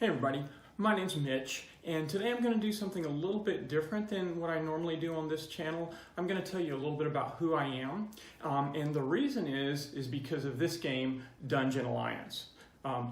Hey everybody, my name's Mitch, and today I'm going to do something a little bit different than what I normally do on this channel. I'm going to tell you a little bit about who I am, and the reason is because of this game, Dungeon Alliance.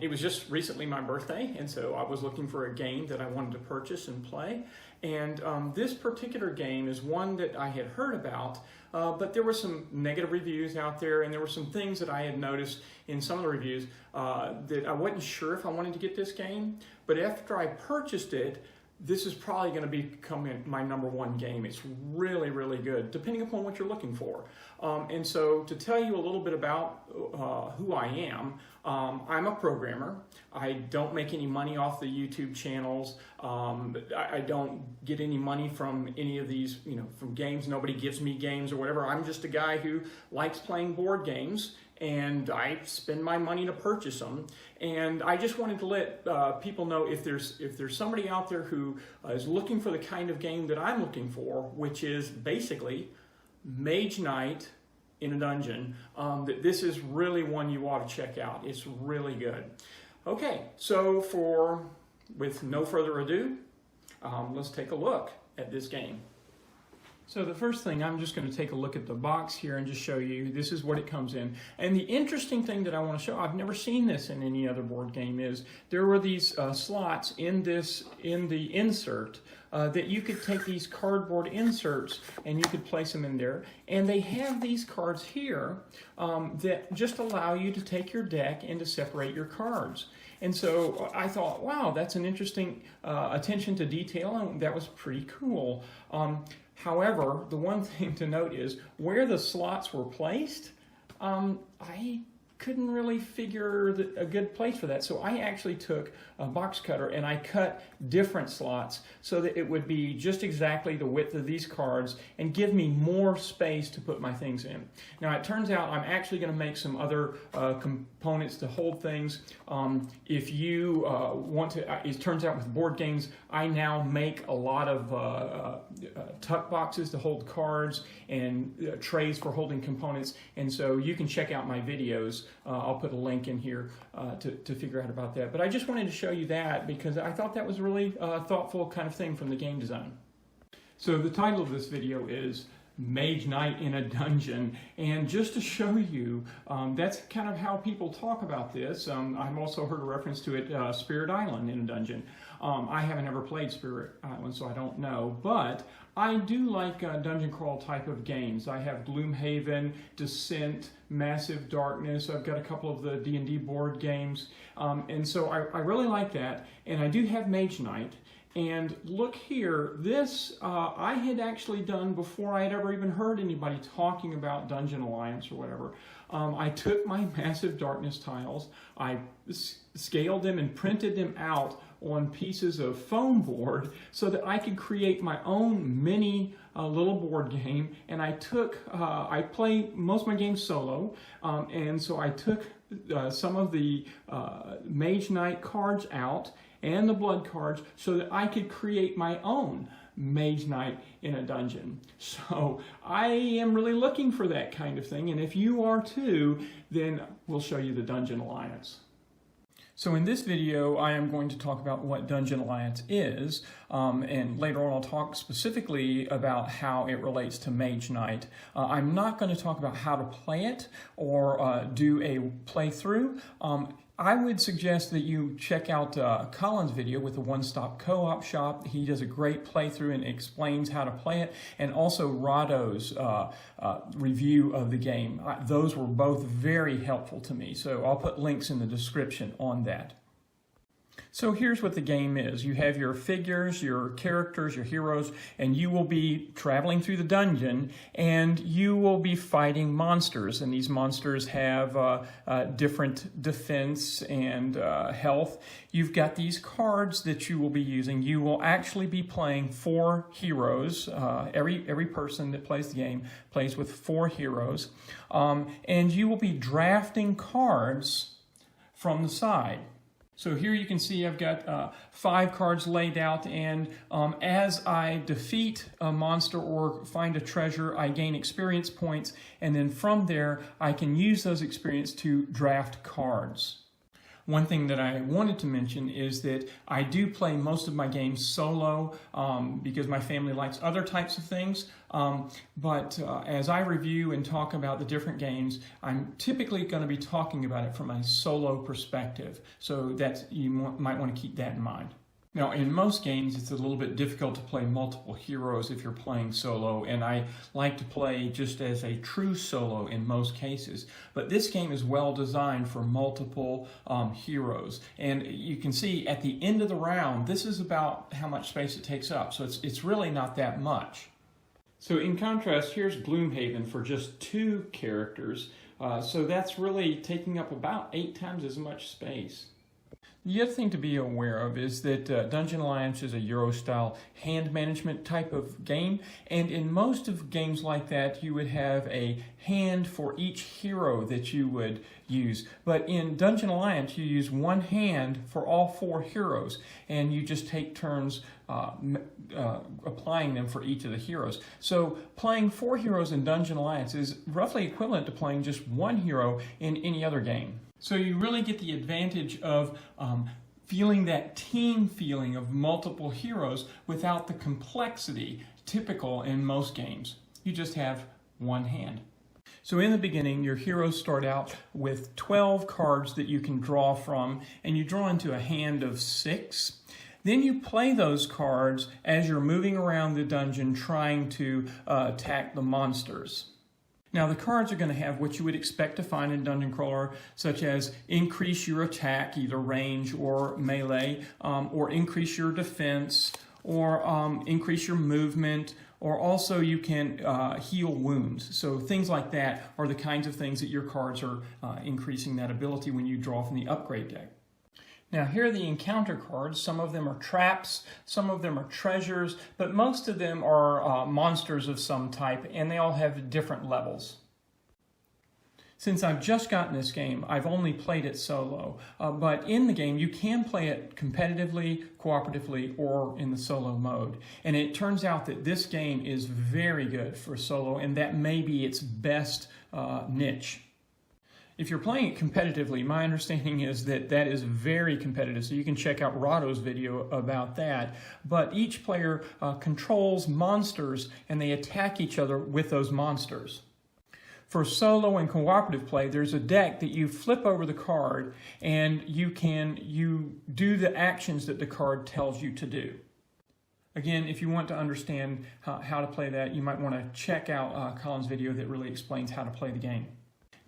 It was just recently my birthday, and so I was looking for a game that I wanted to purchase and play. And this particular game is one that I had heard about, but there were some negative reviews out there, and there were some things that I had noticed in some of the reviews that I wasn't sure if I wanted to get this game. But after I purchased it, this is probably going to become my #1 game. It's really, really good, depending upon what you're looking for. And so to tell you a little bit about who I am, I'm a programmer. I don't make any money off the YouTube channels. I don't get any money from any of these, from games. Nobody gives me games or whatever. I'm just a guy who likes playing board games, and I spend my money to purchase them. And I just wanted to let people know if there's somebody out there who is looking for the kind of game that I'm looking for, which is basically Mage Knight in a dungeon, that this is really one you ought to check out. It's really good. Okay, so with no further ado, let's take a look at this game. So the first thing, I'm just going to take a look at the box here and just show you, this is what it comes in. And the interesting thing that I want to show, I've never seen this in any other board game, is there were these slots in the insert that you could take these cardboard inserts and you could place them in there. And they have these cards here that just allow you to take your deck and to separate your cards. And so I thought, wow, that's an interesting attention to detail, and that was pretty cool. However, the one thing to note is where the slots were placed, I couldn't really figure a good place for that. So I actually took a box cutter and I cut different slots so that it would be just exactly the width of these cards and give me more space to put my things in. Now it turns out I'm actually going to make some other components to hold things. If you want to, it turns out with board games, I now make a lot of tuck boxes to hold cards and trays for holding components, and so you can check out my videos. I'll put a link in here to figure out about that. But I just wanted to show you that because I thought that was a really thoughtful kind of thing from the game design. So the title of this video is Mage Knight in a Dungeon, and just to show you, that's kind of how people talk about this. I've also heard a reference to it, Spirit Island in a dungeon. I haven't ever played Spirit Island, so I don't know, but I do like dungeon crawl type of games. I have Gloomhaven, Descent, Massive Darkness. I've got a couple of the D&D board games, and so I really like that. And I do have Mage Knight. And look here, this I had actually done before I had ever even heard anybody talking about Dungeon Alliance or whatever. I took my Massive Darkness tiles, I scaled them and printed them out on pieces of foam board so that I could create my own mini little board game. And I play most of my games solo, and so I took some of the Mage Knight cards out and the blood cards so that I could create my own Mage Knight in a dungeon. So I am really looking for that kind of thing, and if you are too, then we'll show you the Dungeon Alliance. So in this video, I am going to talk about what Dungeon Alliance is, and later on I'll talk specifically about how it relates to Mage Knight. I'm not going to talk about how to play it or do a playthrough. I would suggest that you check out Colin's video with the One Stop Co-op Shop. He does a great playthrough and explains how to play it, and also Rahdo's review of the game. Those were both very helpful to me, so I'll put links in the description on that. So here's what the game is. You have your figures, your characters, your heroes, and you will be traveling through the dungeon, and you will be fighting monsters. And these monsters have different defense and health. You've got these cards that you will be using. You will actually be playing 4 heroes. Every person that plays the game plays with 4 heroes. And you will be drafting cards from the side. So here you can see I've got 5 cards laid out, and as I defeat a monster or find a treasure, I gain experience points, and then from there I can use those experience to draft cards. One thing that I wanted to mention is that I do play most of my games solo because my family likes other types of things. But as I review and talk about the different games, I'm typically going to be talking about it from a solo perspective. So you might want to keep that in mind. Now, in most games, it's a little bit difficult to play multiple heroes if you're playing solo, and I like to play just as a true solo in most cases. But this game is well designed for multiple heroes, and you can see at the end of the round, this is about how much space it takes up, so it's really not that much. So in contrast, here's Gloomhaven for just 2 characters, so that's really taking up about 8 times as much space. The other thing to be aware of is that Dungeon Alliance is a Euro-style hand management type of game, and in most of games like that you would have a hand for each hero that you would use. But in Dungeon Alliance you use one hand for all 4 heroes, and you just take turns applying them for each of the heroes. So playing 4 heroes in Dungeon Alliance is roughly equivalent to playing just 1 hero in any other game. So you really get the advantage of feeling that team feeling of multiple heroes without the complexity typical in most games. You just have one hand. So in the beginning, your heroes start out with 12 cards that you can draw from, and you draw into a hand of 6. Then you play those cards as you're moving around the dungeon trying to attack the monsters. Now the cards are going to have what you would expect to find in Dungeon Crawler, such as increase your attack, either range or melee, or increase your defense, or increase your movement, or also you can heal wounds. So things like that are the kinds of things that your cards are increasing that ability when you draw from the upgrade deck. Now here are the encounter cards. Some of them are traps, some of them are treasures, but most of them are monsters of some type, and they all have different levels. Since I've just gotten this game, I've only played it solo, but in the game you can play it competitively, cooperatively, or in the solo mode. And it turns out that this game is very good for solo, and that may be its best niche. If you're playing it competitively, my understanding is that that is very competitive, so you can check out Rahdo's video about that. But each player controls monsters, and they attack each other with those monsters. For solo and cooperative play, there's a deck that you flip over the card, and you do the actions that the card tells you to do. Again, if you want to understand how to play that, you might want to check out Colin's video that really explains how to play the game.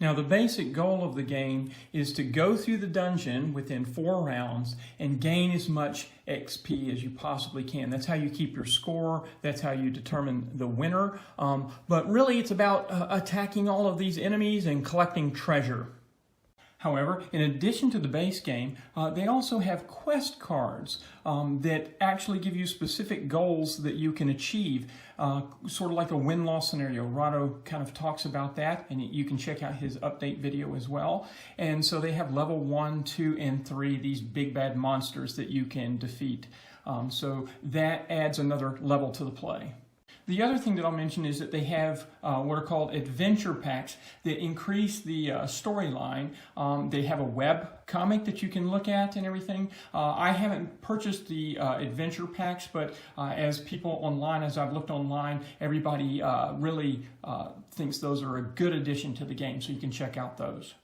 Now the basic goal of the game is to go through the dungeon within 4 rounds and gain as much XP as you possibly can. That's how you keep your score, that's how you determine the winner, but really it's about attacking all of these enemies and collecting treasure. However, in addition to the base game, they also have quest cards that actually give you specific goals that you can achieve, sort of like a win-loss scenario. Rahdo kind of talks about that, and you can check out his update video as well. And so they have level 1, 2, and 3, these big bad monsters that you can defeat. So that adds another level to the play. The other thing that I'll mention is that they have what are called adventure packs that increase the storyline. They have a web comic that you can look at and everything. I haven't purchased the adventure packs, but as people online, as I've looked online, everybody really thinks those are a good addition to the game, so you can check out those.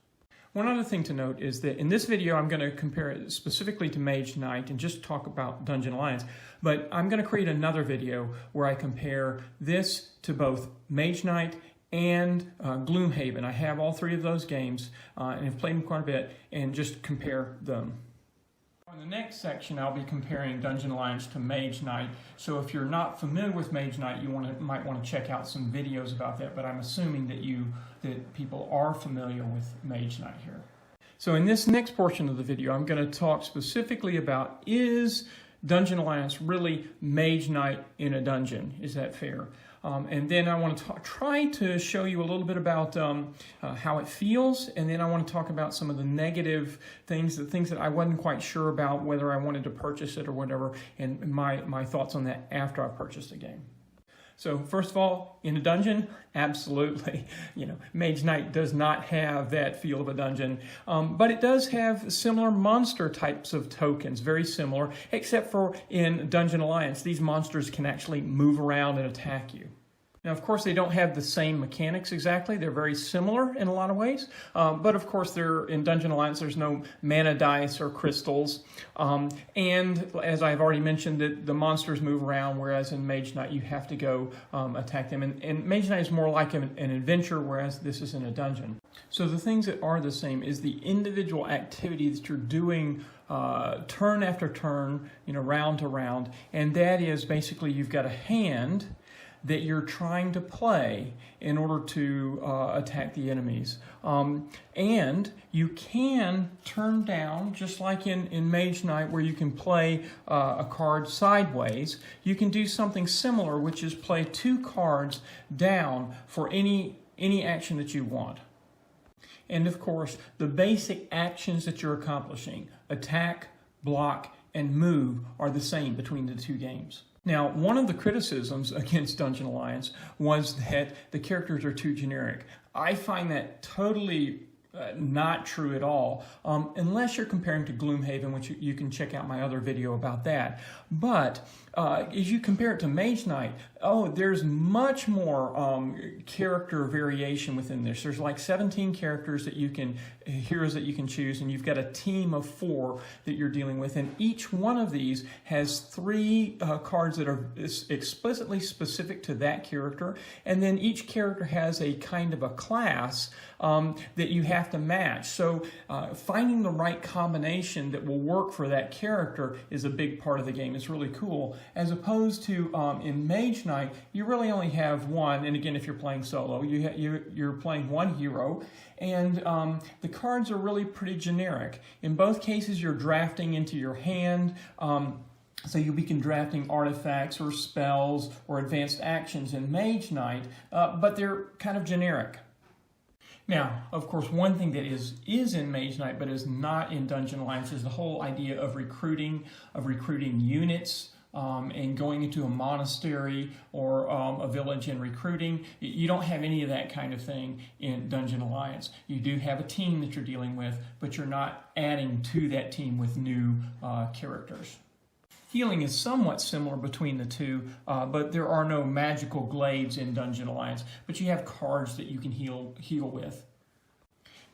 One other thing to note is that in this video I'm going to compare it specifically to Mage Knight and just talk about Dungeon Alliance, but I'm going to create another video where I compare this to both Mage Knight and Gloomhaven. I have all 3 of those games and have played them quite a bit, and just compare them. In the next section I'll be comparing Dungeon Alliance to Mage Knight, so if you're not familiar with Mage Knight you might want to check out some videos about that, but I'm assuming that people are familiar with Mage Knight here. So in this next portion of the video I'm going to talk specifically about, is Dungeon Alliance really Mage Knight in a dungeon? Is that fair? And then I want to try to show you a little bit about how it feels, and then I want to talk about some of the negative things, the things that I wasn't quite sure about, whether I wanted to purchase it or whatever, and my thoughts on that after I purchased the game. So first of all, in a dungeon, absolutely. Mage Knight does not have that feel of a dungeon, but it does have similar monster types of tokens, very similar, except for in Dungeon Alliance, these monsters can actually move around and attack you. Now, of course, they don't have the same mechanics exactly. They're very similar in a lot of ways. But of course, in Dungeon Alliance, there's no mana dice or crystals. And as I've already mentioned, the monsters move around, whereas in Mage Knight, you have to go attack them. And Mage Knight is more like an adventure, whereas this is in a dungeon. So the things that are the same is the individual activity that you're doing turn after turn, round to round. And that is basically you've got a hand that you're trying to play in order to attack the enemies. And you can turn down, just like in Mage Knight, where you can play a card sideways, you can do something similar, which is play 2 cards down for any action that you want. And of course, the basic actions that you're accomplishing, attack, block, and move, are the same between the 2 games. Now, one of the criticisms against Dungeon Alliance was that the characters are too generic. I find that totally not true at all, unless you're comparing to Gloomhaven, which you can check out my other video about that. But as you compare it to Mage Knight, there's much more character variation within this. There's like 17 characters heroes that you can choose, and you've got a team of 4 that you're dealing with, and each one of these has 3 cards that are explicitly specific to that character, and then each character has a kind of a class that you have to match. So finding the right combination that will work for that character is a big part of the game. It's really cool. As opposed to in Mage Knight, you really only have one, and again, if you're playing solo, you're playing one hero, and the cards are really pretty generic. In both cases, you're drafting into your hand, so you'll begin drafting artifacts or spells or advanced actions in Mage Knight, but they're kind of generic. Now, of course, one thing that is in Mage Knight but is not in Dungeon Alliance is the whole idea of recruiting units, and going into a monastery or a village and recruiting. You don't have any of that kind of thing in Dungeon Alliance. You do have a team that you're dealing with, but you're not adding to that team with new characters. Healing is somewhat similar between the two, but there are no magical glaives in Dungeon Alliance, but you have cards that you can heal with.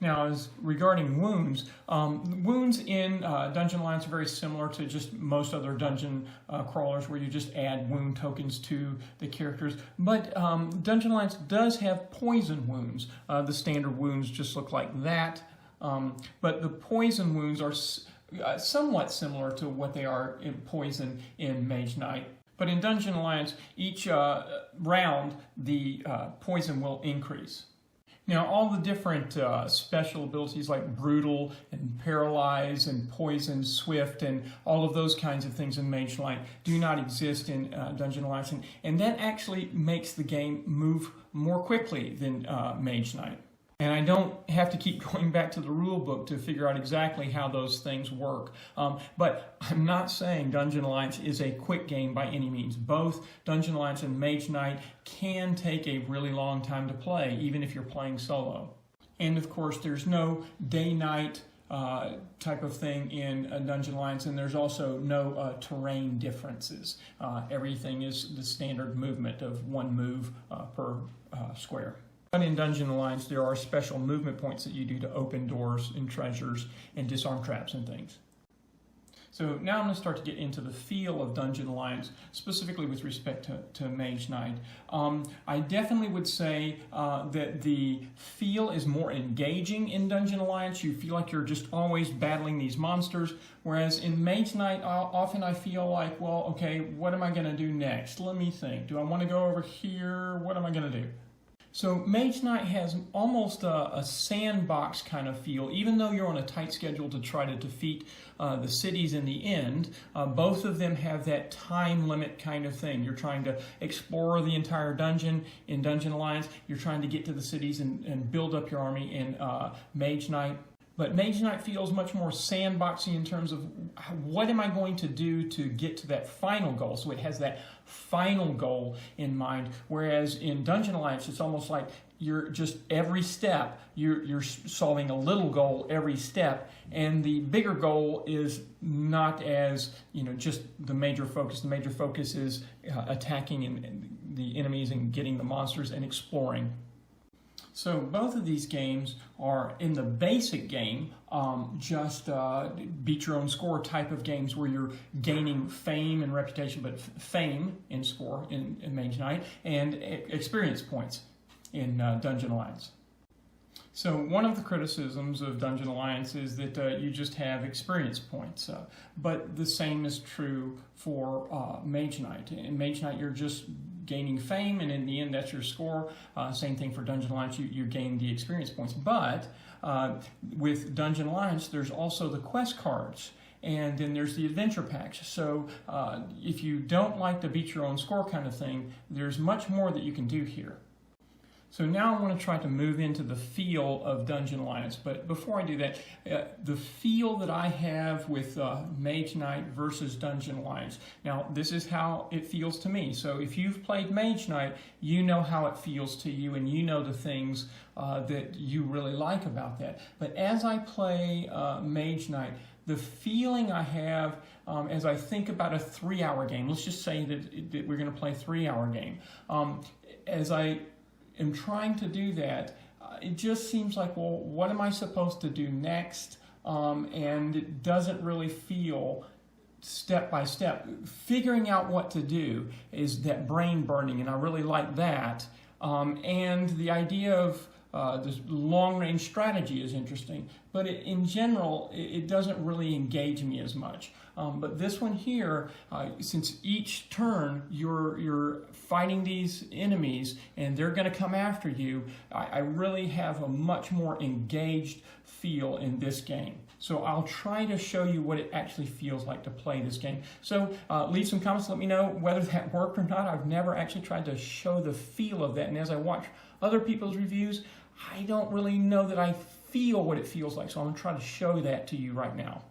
Now, as regarding wounds, wounds in Dungeon Alliance are very similar to just most other dungeon crawlers, where you just add wound tokens to the characters. But Dungeon Alliance does have poison wounds. The standard wounds just look like that, but the poison wounds are somewhat similar to what they are in poison in Mage Knight. But in Dungeon Alliance, each round, the poison will increase. Now, all the different special abilities like Brutal and Paralyze and Poison, Swift, and all of those kinds of things in Mage Knight do not exist in Dungeon Alliance, and that actually makes the game move more quickly than Mage Knight. And I don't have to keep going back to the rule book to figure out exactly how those things work. But I'm not saying Dungeon Alliance is a quick game by any means. Both Dungeon Alliance and Mage Knight can take a really long time to play, even if you're playing solo. And of course, there's no day-night type of thing in Dungeon Alliance, and there's also no terrain differences. Everything is the standard movement of 1 move per square. But in Dungeon Alliance, there are special movement points that you do to open doors and treasures and disarm traps and things. So now I'm going to start to get into the feel of Dungeon Alliance, specifically with respect to Mage Knight. I definitely would say that the feel is more engaging in Dungeon Alliance. You feel like you're just always battling these monsters, whereas in Mage Knight, often I feel like, well, okay, what am I going to do next? Let me think. Do I want to go over here? What am I going to do? So Mage Knight has almost a sandbox kind of feel. Even though you're on a tight schedule to try to defeat the cities in the end, both of them have that time limit kind of thing. You're trying to explore the entire dungeon. In Dungeon Alliance, you're trying to get to the cities and build up your army. In Mage Knight, But Mage Knight feels much more sandboxy in terms of what am I going to do to get to that final goal. So it has that final goal in mind. Whereas in Dungeon Alliance, it's almost like you're just every step, you're solving a little goal every step. And the bigger goal is not as, just the major focus. The major focus is attacking the enemies and getting the monsters and exploring. So both of these games are, in the basic game, just beat your own score type of games where you're gaining fame and reputation, but fame in score in Mage Knight, and experience points in Dungeon Alliance. So one of the criticisms of Dungeon Alliance is that you just have experience points, but the same is true for Mage Knight. In Mage Knight, you're just gaining fame, and in the end, that's your score. Same thing for Dungeon Alliance, you gain the experience points. But with Dungeon Alliance, there's also the quest cards, and then there's the adventure packs. So if you don't like the beat your own score kind of thing, there's much more that you can do here. So now I want to try to move into the feel of Dungeon Alliance. But before I do that, the feel that I have with Mage Knight versus Dungeon Alliance. Now, this is how it feels to me. So if you've played Mage Knight, you know how it feels to you, and you know the things that you really like about that. But as I play Mage Knight, the feeling I have as I think about a 3-hour game, let's just say that we're going to play a 3-hour game. As I am trying to do that, it just seems like, well, what am I supposed to do next? And it doesn't really feel step by step. Figuring out what to do is that brain burning, and I really like that. And the idea of this long-range strategy is interesting, but in general, it doesn't really engage me as much. But this one here, since each turn you're fighting these enemies and they're going to come after you, I really have a much more engaged feel in this game. So I'll try to show you what it actually feels like to play this game. So leave some comments, let me know whether that worked or not. I've never actually tried to show the feel of that, and as I watch other people's reviews, I don't really know that I feel what it feels like, so I'm going to try to show that to you right now.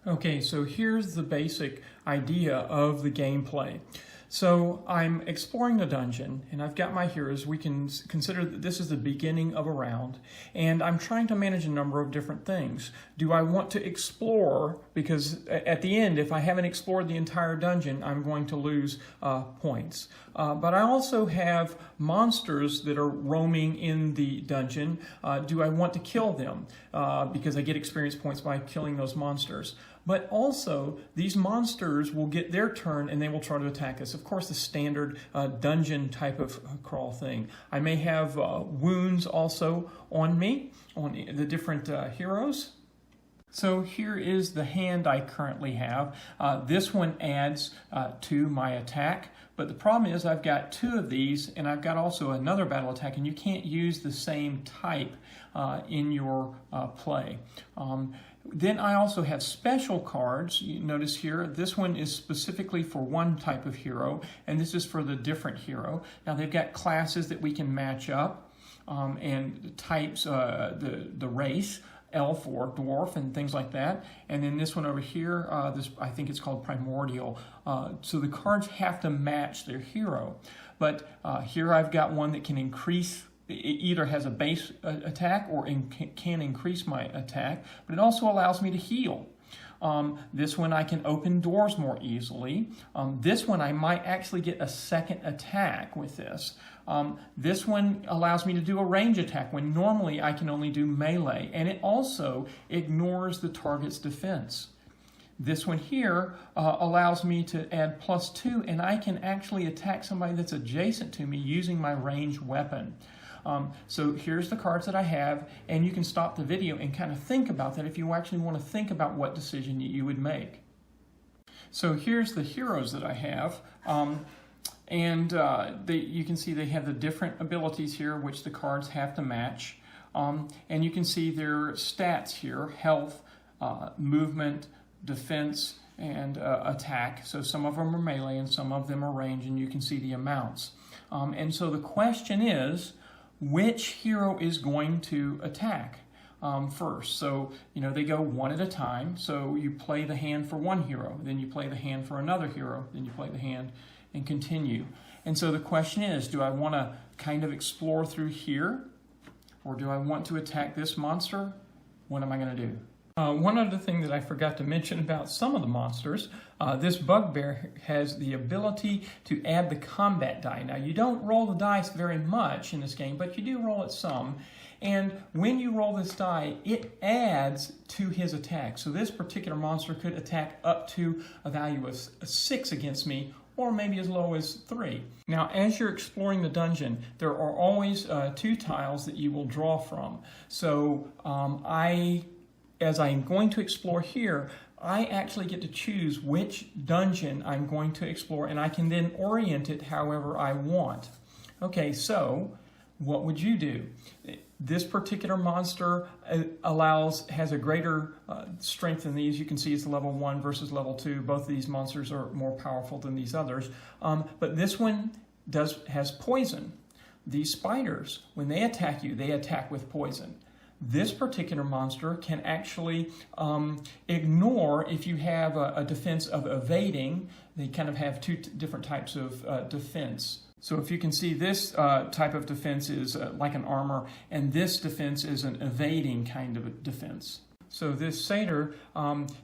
Okay, so here's the basic idea of the gameplay. So I'm exploring the dungeon, and I've got my heroes. We can consider that this is the beginning of a round, and I'm trying to manage a number of different things. Do I want to explore? Because at the end, if I haven't explored the entire dungeon, I'm going to lose points. But I also have monsters that are roaming in the dungeon. Do I want to kill them? Because I get experience points by killing those monsters. But also, these monsters will get their turn and they will try to attack us. Of course, the standard dungeon type of crawl thing. I may have wounds also on me, on the different heroes. So here is the hand I currently have. This one adds to my attack. But the problem is I've got 2 of these, and I've got also another battle attack, and you can't use the same type in your play. Then I also have special cards. You notice here, this one is specifically for one type of hero, and this is for the different hero. Now they've got classes that we can match up, and types, the race, elf or dwarf and things like that. And then this one over here, this I think it's called primordial. So the cards have to match their hero. But here I've got one that can increase, it either has a base attack or can increase my attack, but it also allows me to heal. This one I can open doors more easily. This one I might actually get a second attack with this. This one allows me to do a range attack when normally I can only do melee, and it also ignores the target's defense. This one here allows me to add +2, and I can actually attack somebody that's adjacent to me using my ranged weapon. So here's the cards that I have, and you can stop the video and kind of think about that if you actually want to think about what decision you would make. So here's the heroes that I have, you can see they have the different abilities here which the cards have to match, and you can see their stats here: health, movement, defense, and attack. So some of them are melee and some of them are range, and you can see the amounts. And so the question is, which hero is going to attack? first. So, they go one at a time. So you play the hand for one hero, then you play the hand for another hero, then you play the hand and continue. And so the question is, do I want to kind of explore through here, or do I want to attack this monster? What am I going to do? One other thing that I forgot to mention about some of the monsters, this bugbear has the ability to add the combat die. Now, you don't roll the dice very much in this game, but you do roll it some. And when you roll this die, it adds to his attack. So this particular monster could attack up to a value of 6 against me, or maybe as low as 3. Now, as you're exploring the dungeon, there are always 2 tiles that you will draw from. So as I'm going to explore here, I actually get to choose which dungeon I'm going to explore, and I can then orient it however I want. Okay, so what would you do? This particular monster has a greater strength than these. You can see it's level 1 versus level 2. Both of these monsters are more powerful than these others. But this one has poison. These spiders, when they attack you, they attack with poison. This particular monster can actually ignore if you have a defense of evading. They kind of have 2 different types of defense. So if you can see, this type of defense is like an armor, and this defense is an evading kind of a defense. So this satyr,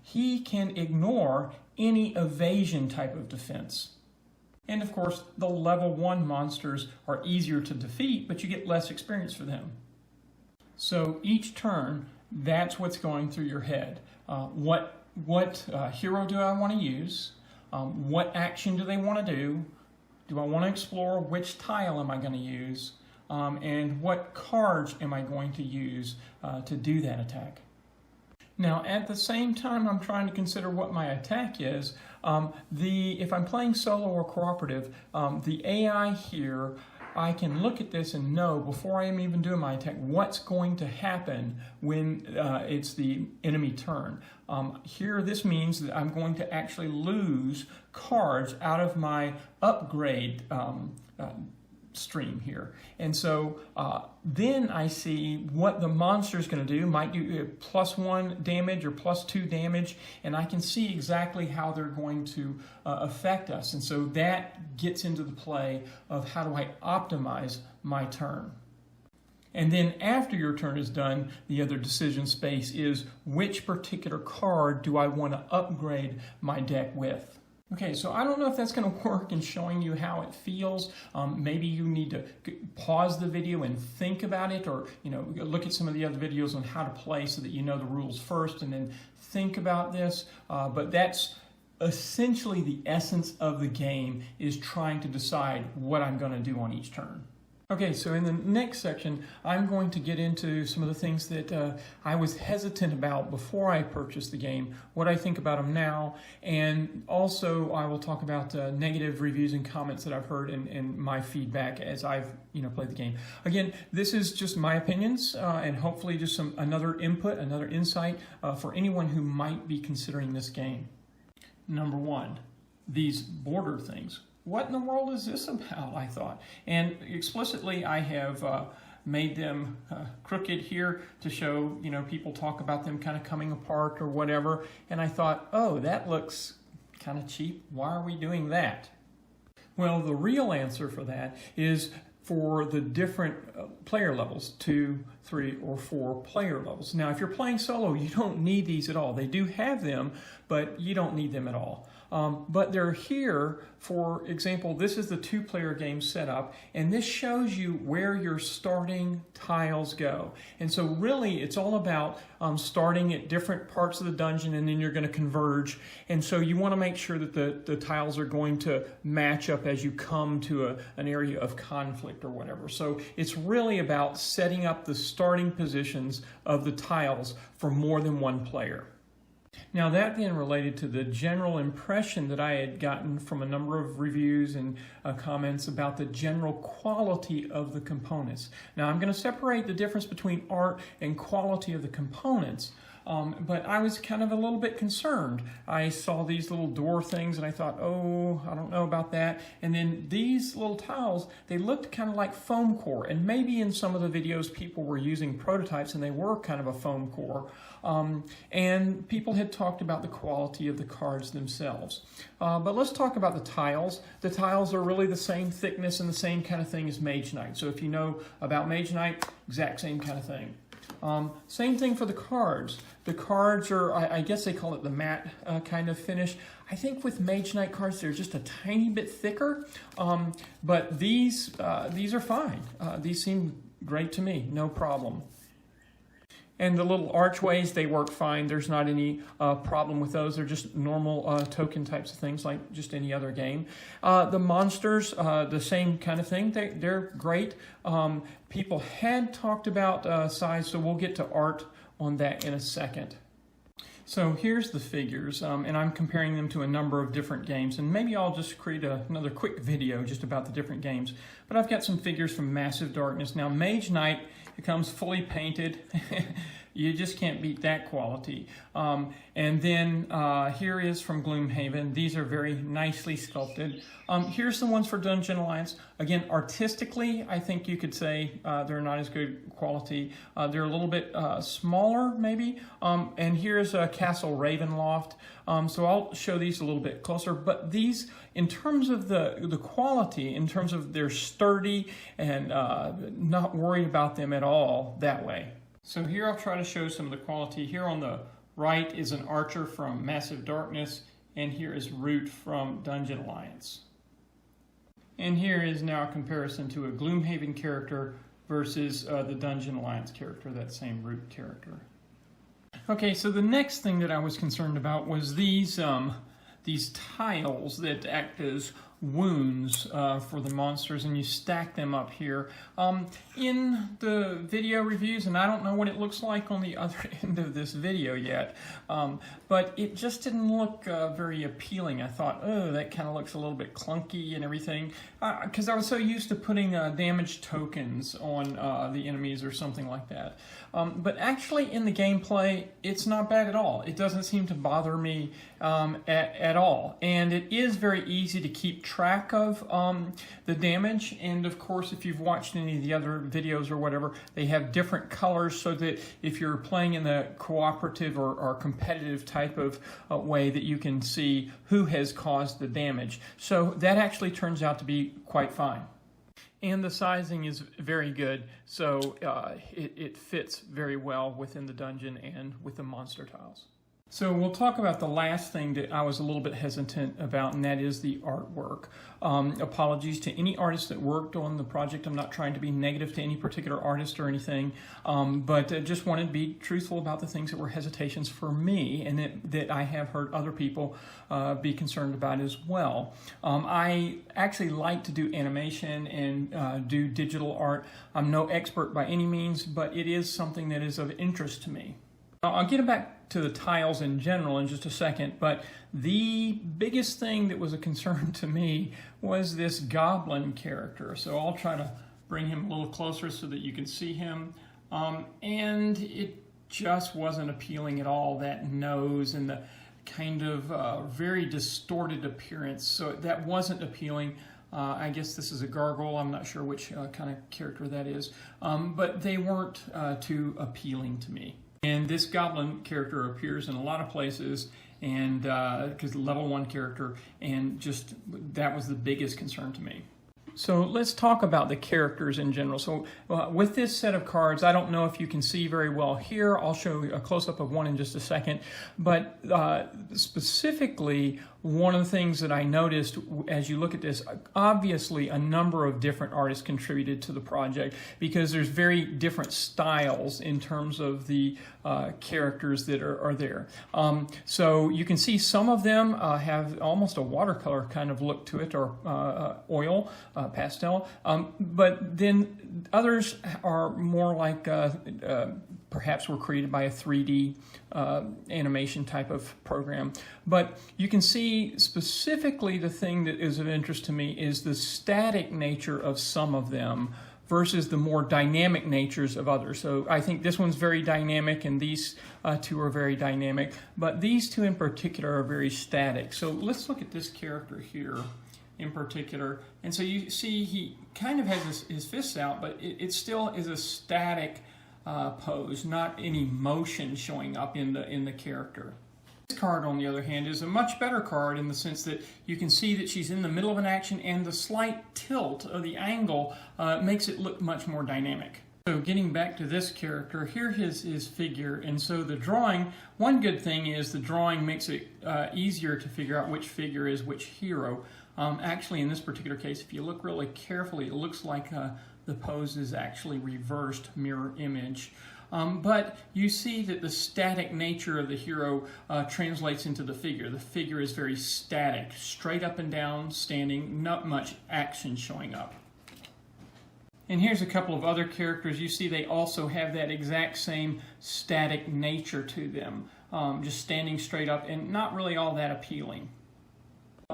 he can ignore any evasion type of defense. And of course, the level 1 monsters are easier to defeat, but you get less experience for them. So each turn, that's what's going through your head. What hero do I want to use? What action do they want to do? Do I want to explore which tile am I going to use? And what cards am I going to use to do that attack? Now, at the same time, I'm trying to consider what my attack is. If I'm playing solo or cooperative, the AI here, I can look at this and know before I am even doing my attack what's going to happen when it's the enemy turn. Here, this means that I'm going to actually lose cards out of my upgrade stream here. And so then I see what the monster is going to do. Might do +1 damage or +2 damage, and I can see exactly how they're going to affect us. And so that gets into the play of how do I optimize my turn. And then after your turn is done, the other decision space is which particular card do I want to upgrade my deck with. Okay, so I don't know if that's going to work in showing you how it feels. Maybe you need to pause the video and think about it, or look at some of the other videos on how to play so that you know the rules first and then think about this. But that's essentially the essence of the game, is trying to decide what I'm going to do on each turn. Okay, so in the next section, I'm going to get into some of the things that I was hesitant about before I purchased the game, what I think about them now, and also I will talk about negative reviews and comments that I've heard and my feedback as I've played the game. Again, this is just my opinions and hopefully just another input, another insight for anyone who might be considering this game. Number 1, these border things. What in the world is this about, I thought. And explicitly I have made them crooked here to show, people talk about them kind of coming apart or whatever. And I thought, oh, that looks kind of cheap. Why are we doing that? Well, the real answer for that is for the different player levels, 2, 3, or 4 player levels. Now, if you're playing solo, you don't need these at all. They do have them, but you don't need them at all. But they're here, for example, this is the 2-player game setup, and this shows you where your starting tiles go. And so really, it's all about starting at different parts of the dungeon, and then you're going to converge. And so you want to make sure that the tiles are going to match up as you come to an area of conflict or whatever. So it's really about setting up the starting positions of the tiles for more than one player. Now that then related to the general impression that I had gotten from a number of reviews and comments about the general quality of the components. Now I'm going to separate the difference between art and quality of the components, but I was kind of a little bit concerned. I saw these little door things and I thought, oh, I don't know about that. And then these little tiles, they looked kind of like foam core, and maybe in some of the videos people were using prototypes and they were kind of a foam core. And people had talked about the quality of the cards themselves. But let's talk about the tiles. The tiles are really the same thickness and the same kind of thing as Mage Knight. So if you know about Mage Knight, exact same kind of thing. Same thing for the cards. The cards are, I guess they call it the matte kind of finish. I think with Mage Knight cards, they're just a tiny bit thicker. But these are fine. These seem great to me, no problem. And the little archways, they work fine. There's not any problem with those. They're just normal token types of things like just any other game. The monsters, the same kind of thing. They're great. People had talked about size, so we'll get to art on that in a second. So here's the figures, and I'm comparing them to a number of different games, and maybe I'll just create another quick video just about the different games. But I've got some figures from Massive Darkness. Now Mage Knight, it comes fully painted. You just can't beat that quality. And then here is from Gloomhaven. These are very nicely sculpted. Here's the ones for Dungeon Alliance. Again, artistically, I think you could say they're not as good quality. They're a little bit smaller, maybe. And here's Castle Ravenloft. So I'll show these a little bit closer. But these, in terms of the quality, in terms of they're sturdy and not worried about them at all that way. So here I'll try to show some of the quality. Here on the right is an Archer from Massive Darkness, and here is Root from Dungeon Alliance. And here is now a comparison to a Gloomhaven character versus the Dungeon Alliance character, that same Root character. Okay, so the next thing that I was concerned about was these tiles that act as wounds for the monsters, and you stack them up here. In the video reviews, and I don't know what it looks like on the other end of this video yet, but it just didn't look very appealing. I thought, oh, that kind of looks a little bit clunky and everything, because I was so used to putting damage tokens on the enemies or something like that. But actually in the gameplay, it's not bad at all. It doesn't seem to bother me at all. And it is very easy to keep track of the damage. And of course, if you've watched any of the other videos or whatever, they have different colors so that if you're playing in the cooperative or competitive type of way, that you can see who has caused the damage. So that actually turns out to be quite fine. And the sizing is very good, so it fits very well within the dungeon and with the monster tiles. So we'll talk about the last thing that I was a little bit hesitant about, and that is the artwork. Apologies to any artist that worked on the project. I'm not trying to be negative to any particular artist or anything, but I just wanted to be truthful about the things that were hesitations for me, and that I have heard other people be concerned about as well. I actually like to do animation and do digital art. I'm no expert by any means, but it is something that is of interest to me. I'll get back to the tiles in general in just a second, but the biggest thing that was a concern to me was this goblin character. So I'll try to bring him a little closer so that you can see him. And it just wasn't appealing at all, that nose and the kind of very distorted appearance. So that wasn't appealing. I guess this is a gargoyle. I'm not sure which kind of character that is. But they weren't too appealing to me. And this goblin character appears in a lot of places, and because level 1 character, and just that was the biggest concern to me. So let's talk about the characters in general. So with this set of cards, I don't know if you can see very well here. I'll show you a close-up of one in just a second. But specifically, one of the things that I noticed as you look at this, obviously a number of different artists contributed to the project because there's very different styles in terms of the characters that are there. So you can see some of them have almost a watercolor kind of look to it, or oil, pastel, but then others are more like perhaps were created by a 3D animation type of program. But you can see specifically the thing that is of interest to me is the static nature of some of them versus the more dynamic natures of others. So I think this one's very dynamic and these two are very dynamic, but these two in particular are very static. So let's look at this character here in particular. And so you see he kind of has his fists out, but it still is a static pose, not any motion showing up in the character. This card, on the other hand, is a much better card in the sense that you can see that she's in the middle of an action, and the slight tilt of the angle makes it look much more dynamic. So getting back to this character, here his figure, and so the drawing, one good thing is the drawing makes it easier to figure out which figure is which hero. Actually, in this particular case, if you look really carefully, it looks like the pose is actually reversed mirror image. But you see that the static nature of the hero translates into the figure. The figure is very static, straight up and down, standing, not much action showing up. And here's a couple of other characters. You see they also have that exact same static nature to them, just standing straight up and not really all that appealing.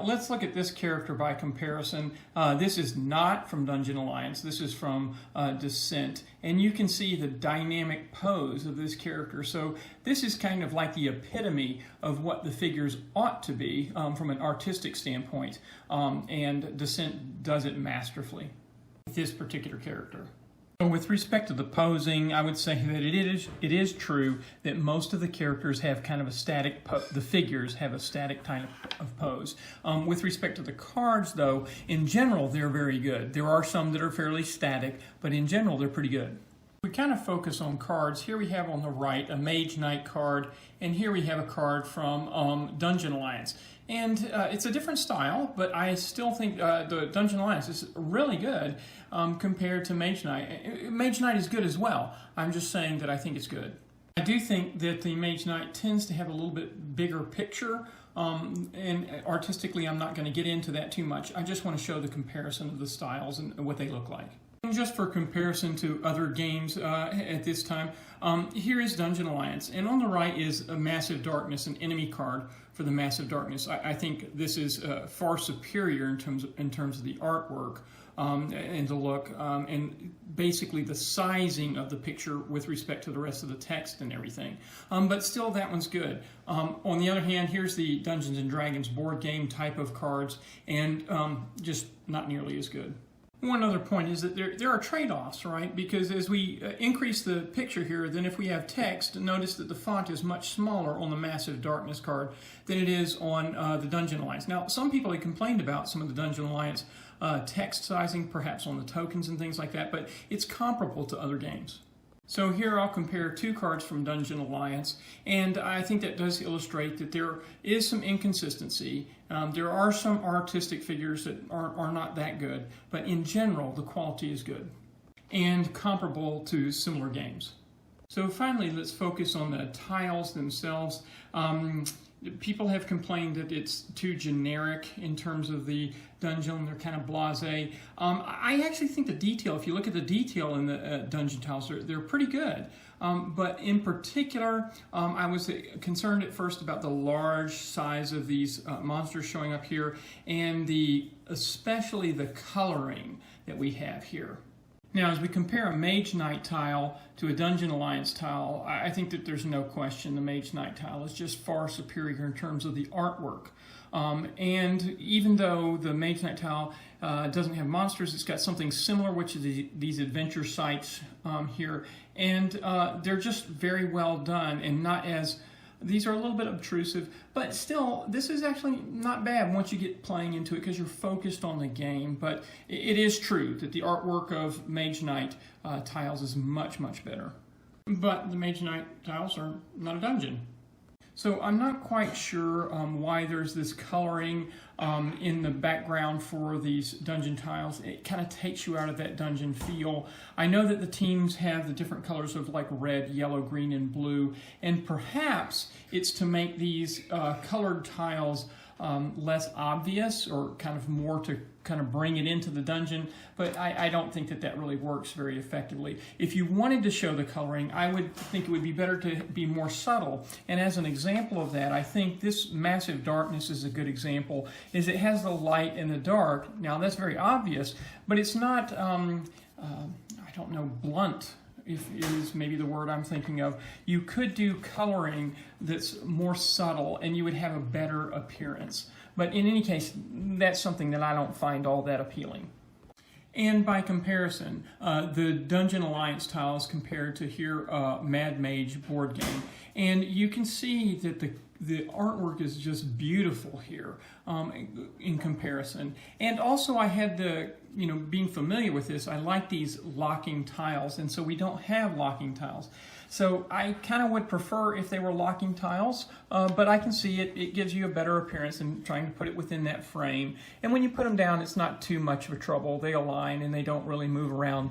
Let's look at this character by comparison. This is not from Dungeon Alliance. This is from Descent. And you can see the dynamic pose of this character. So this is kind of like the epitome of what the figures ought to be from an artistic standpoint. And Descent does it masterfully with this particular character. So with respect to the posing, I would say that it is true that most of the characters have kind of a static, the figures have a static kind of pose. With respect to the cards, though, in general, they're very good. There are some that are fairly static, but in general, they're pretty good. We kind of focus on cards. Here we have on the right a Mage Knight card, and here we have a card from Dungeon Alliance. And it's a different style, but I still think the Dungeon Alliance is really good compared to Mage Knight. Mage Knight is good as well. I'm just saying that I think it's good. I do think that the Mage Knight tends to have a little bit bigger picture, and artistically I'm not going to get into that too much. I just want to show the comparison of the styles and what they look like. And just for comparison to other games at this time, here is Dungeon Alliance, and on the right is a Massive Darkness, an enemy card for the Massive Darkness. I think this is far superior in terms of the artwork and the look, and basically the sizing of the picture with respect to the rest of the text and everything. But still, that one's good. On the other hand, here's the Dungeons and Dragons board game type of cards, and just not nearly as good. One other point is that there are trade-offs, right? Because as we increase the picture here, then if we have text, notice that the font is much smaller on the Massive Darkness card than it is on the Dungeon Alliance. Now, some people have complained about some of the Dungeon Alliance text sizing, perhaps on the tokens and things like that, but it's comparable to other games. So here I'll compare two cards from Dungeon Alliance, and I think that does illustrate that there is some inconsistency. There are some artistic figures that are not that good, but in general the quality is good and comparable to similar games. So finally, let's focus on the tiles themselves. People have complained that it's too generic in terms of the dungeon. They're kind of blasé. I actually think the detail, if you look at the detail in the dungeon tiles, they're pretty good. But in particular, I was concerned at first about the large size of these monsters showing up here, and especially the coloring that we have here. Now, as we compare a Mage Knight tile to a Dungeon Alliance tile, I think that there's no question the Mage Knight tile is just far superior in terms of the artwork. And even though the Mage Knight tile doesn't have monsters, it's got something similar, which is these adventure sites here. And they're just very well done, and not as... These are a little bit obtrusive, but still, this is actually not bad once you get playing into it because you're focused on the game. But it is true that the artwork of Mage Knight tiles is much, much better. But the Mage Knight tiles are not a dungeon. So I'm not quite sure why there's this coloring in the background for these dungeon tiles. It kind of takes you out of that dungeon feel. I know that the teams have the different colors of like red, yellow, green, and blue, and perhaps it's to make these colored tiles less obvious, or kind of more to kind of bring it into the dungeon, but I don't think that really works very effectively. If you wanted to show the coloring, I would think it would be better to be more subtle, and as an example of that, I think this Massive Darkness is a good example, is it has the light and the dark. Now that's very obvious, but it's not I don't know, blunt, if is maybe the word I'm thinking of. You could do coloring that's more subtle and you would have a better appearance. But in any case, that's something that I don't find all that appealing. And by comparison, the Dungeon Alliance tiles compared to here, Mad Mage board game. And you can see that the artwork is just beautiful here in comparison. And also I had the, being familiar with this, I like these locking tiles, and so we don't have locking tiles. So I kind of would prefer if they were locking tiles, but I can see it gives you a better appearance in trying to put it within that frame. And when you put them down, it's not too much of a trouble. They align and they don't really move around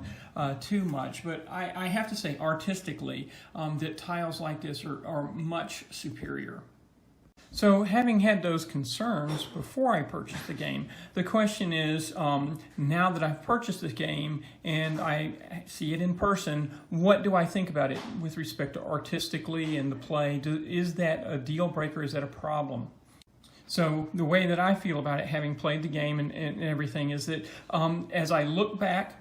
too much. But I have to say, artistically, that tiles like this are much superior. So having had those concerns before I purchased the game, the question is, now that I've purchased the game and I see it in person, what do I think about it with respect to artistically and the play? Is that a deal breaker? Is that a problem? So the way that I feel about it, having played the game and everything, is that as I look back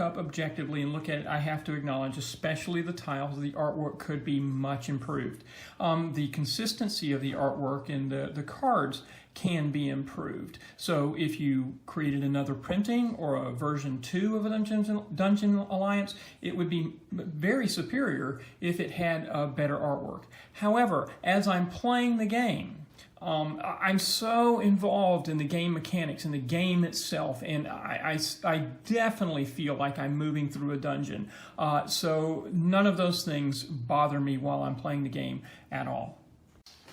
up objectively and look at it, I have to acknowledge, especially the tiles, the artwork could be much improved. The consistency of the artwork and the cards can be improved. So if you created another printing or a version 2 of a Dungeon Alliance, it would be very superior if it had a better artwork. However, as I'm playing the game, I'm so involved in the game mechanics and the game itself, and I definitely feel like I'm moving through a dungeon. So none of those things bother me while I'm playing the game at all.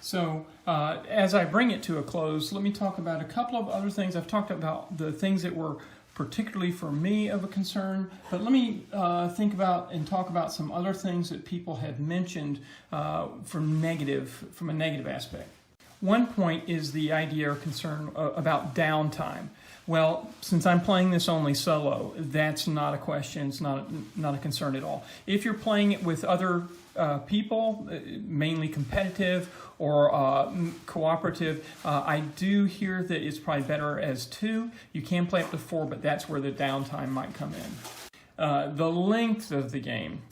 So as I bring it to a close, let me talk about a couple of other things. I've talked about the things that were particularly for me of a concern, but let me think about and talk about some other things that people had mentioned from a negative aspect. One point is the idea or concern about downtime. Well, since I'm playing this only solo, that's not a question. It's not a concern at all. If you're playing it with other people, mainly competitive or cooperative, I do hear that it's probably better as 2. You can play up to 4, but that's where the downtime might come in. The length of the game,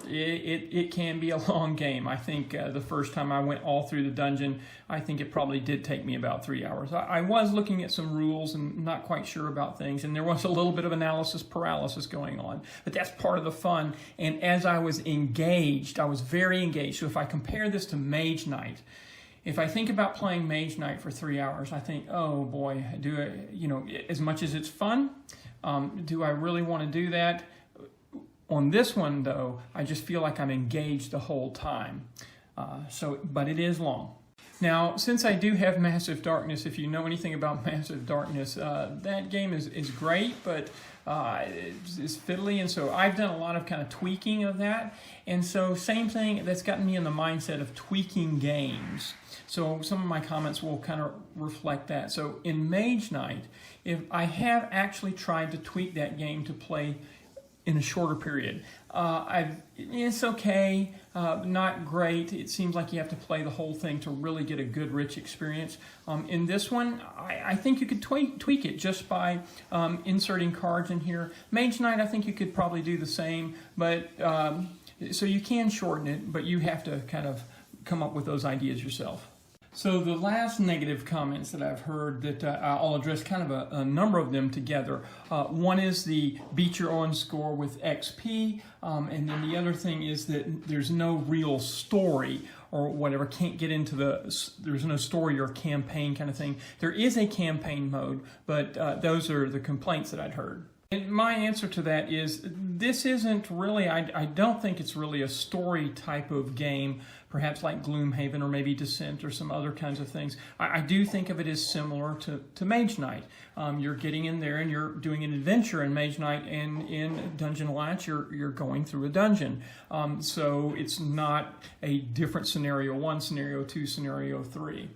it can be a long game. I think the first time I went all through the dungeon, I think it probably did take me about 3 hours. I was looking at some rules and not quite sure about things, and there was a little bit of analysis paralysis going on, but that's part of the fun. And as I was engaged, I was very engaged. So if I compare this to Mage Knight, if I think about playing Mage Knight for 3 hours, I think, oh boy, as much as it's fun, do I really want to do that? On this one, though, I just feel like I'm engaged the whole time. But it is long. Now, since I do have Massive Darkness, if you know anything about Massive Darkness, that game is great, but it's fiddly, and so I've done a lot of kind of tweaking of that. And so same thing, that's gotten me in the mindset of tweaking games. So some of my comments will kind of reflect that. So in Mage Knight, if I have actually tried to tweak that game to play in a shorter period. It's okay, not great. It seems like you have to play the whole thing to really get a good, rich experience. In this one, I think you could tweak it just by inserting cards in here. Mage Knight, I think you could probably do the same, but so you can shorten it, but you have to kind of come up with those ideas yourself. So the last negative comments that I've heard that I'll address kind of a number of them together. One is the beat your own score with XP, and then the other thing is that there's no real story or whatever, can't get into there's no story or campaign kind of thing. There is a campaign mode, but those are the complaints that I'd heard. And my answer to that is this isn't really, I don't think it's really a story type of game, perhaps like Gloomhaven or maybe Descent or some other kinds of things. I do think of it as similar to Mage Knight. You're getting in there and you're doing an adventure in Mage Knight, and in Dungeon Alliance you're going through a dungeon. So it's not a different scenario 1, scenario 2, scenario 3.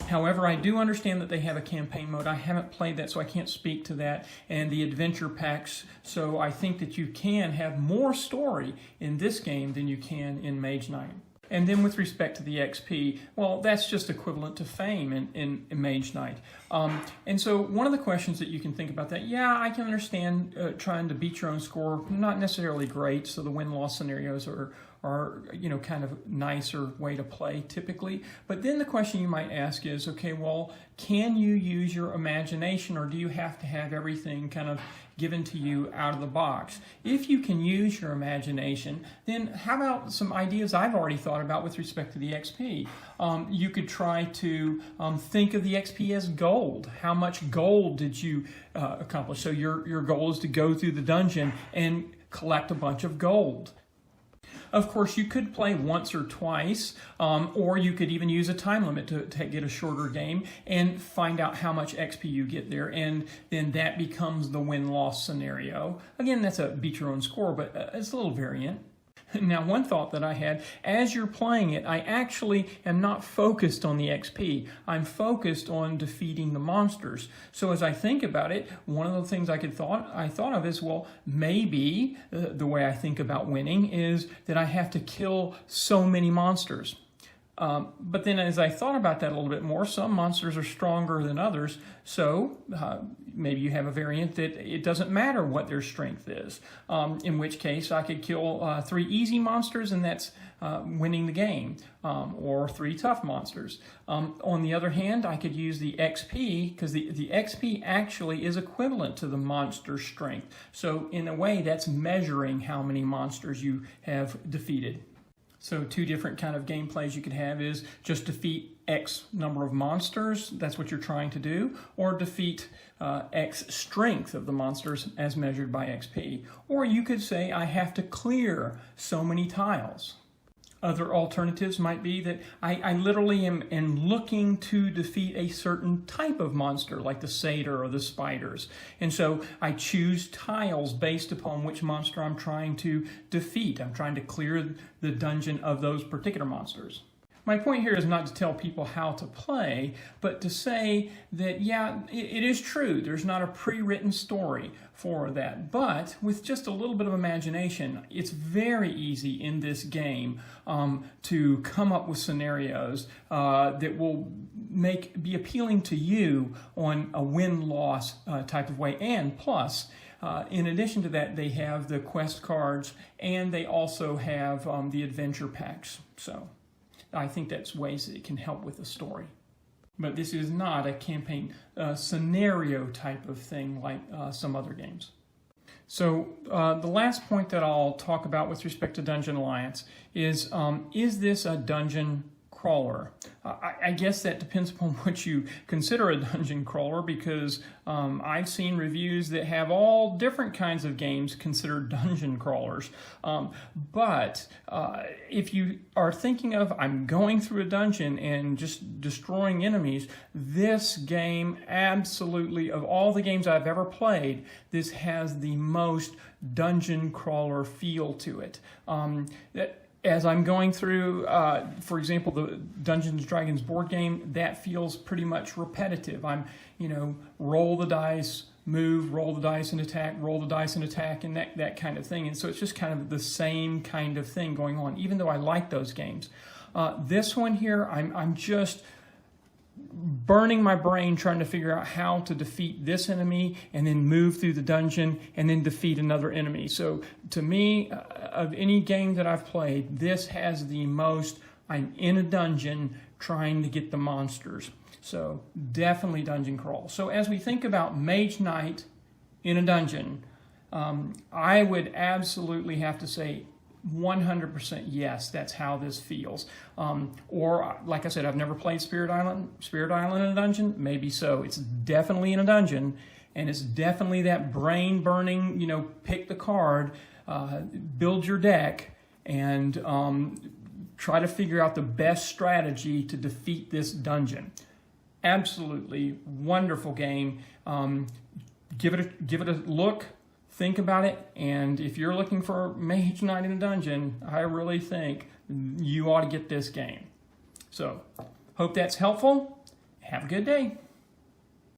However, I do understand that they have a campaign mode. I haven't played that, so I can't speak to that, and the adventure packs. So I think that you can have more story in this game than you can in Mage Knight. And then with respect to the XP, well, that's just equivalent to fame in Mage Knight. And so one of the questions that you can think about that, yeah, I can understand trying to beat your own score, not necessarily great, so the win-loss scenarios are kind of nicer way to play typically. But then the question you might ask is, okay, well, can you use your imagination, or do you have to have everything kind of given to you out of the box? If you can use your imagination, then how about some ideas I've already thought about with respect to the XP? You could try to think of the XP as gold. How much gold did you accomplish? So your goal is to go through the dungeon and collect a bunch of gold. Of course, you could play once or twice, or you could even use a time limit to get a shorter game and find out how much XP you get there, and then that becomes the win-loss scenario. Again, that's a beat your own score, but it's a little variant. Now, one thought that I had, as you're playing it, I actually am not focused on the XP. I'm focused on defeating the monsters. So as I think about it, one of the things I thought of is, well, maybe the way I think about winning is that I have to kill so many monsters. But then as I thought about that a little bit more, some monsters are stronger than others, so maybe you have a variant that it doesn't matter what their strength is, in which case I could kill 3 easy monsters and that's winning the game, or 3 tough monsters. On the other hand, I could use the XP, because the XP actually is equivalent to the monster strength. So in a way, that's measuring how many monsters you have defeated. So 2 different kind of gameplays you could have is just defeat X number of monsters, that's what you're trying to do, or defeat X strength of the monsters as measured by XP. Or you could say, I have to clear so many tiles. Other alternatives might be that I literally am looking to defeat a certain type of monster, like the satyr or the spiders. And so I choose tiles based upon which monster I'm trying to defeat. I'm trying to clear the dungeon of those particular monsters. My point here is not to tell people how to play, but to say that, yeah, it is true. There's not a pre-written story for that. But with just a little bit of imagination, it's very easy in this game to come up with scenarios that will be appealing to you on a win-loss type of way. And plus, in addition to that, they have the quest cards, and they also have the adventure packs. So I think that's ways that it can help with the story. But this is not a campaign scenario type of thing like some other games. So the last point that I'll talk about with respect to Dungeon Alliance is this a dungeon crawler? I guess that depends upon what you consider a dungeon crawler, because I've seen reviews that have all different kinds of games considered dungeon crawlers. But if you are thinking of, I'm going through a dungeon and just destroying enemies, this game absolutely, of all the games I've ever played, this has the most dungeon crawler feel to it. As I'm going through, for example, the Dungeons & Dragons board game, that feels pretty much repetitive. I'm, roll the dice, move, roll the dice and attack, roll the dice and attack, and that kind of thing. And so it's just kind of the same kind of thing going on, even though I like those games. This one here, I'm just burning my brain trying to figure out how to defeat this enemy and then move through the dungeon and then defeat another enemy. So to me, of any game that I've played, this has the most, I'm in a dungeon trying to get the monsters. So definitely dungeon crawl. So as we think about Mage Knight in a dungeon, I would absolutely have to say 100% yes, that's how this feels. Or, like I said, I've never played Spirit Island in a dungeon. Maybe so. It's definitely in a dungeon, and it's definitely that brain-burning, pick the card, build your deck, and try to figure out the best strategy to defeat this dungeon. Absolutely wonderful game. Give it a look. Think about it, and if you're looking for Mage Knight in a dungeon, I really think you ought to get this game. So, hope that's helpful. Have a good day.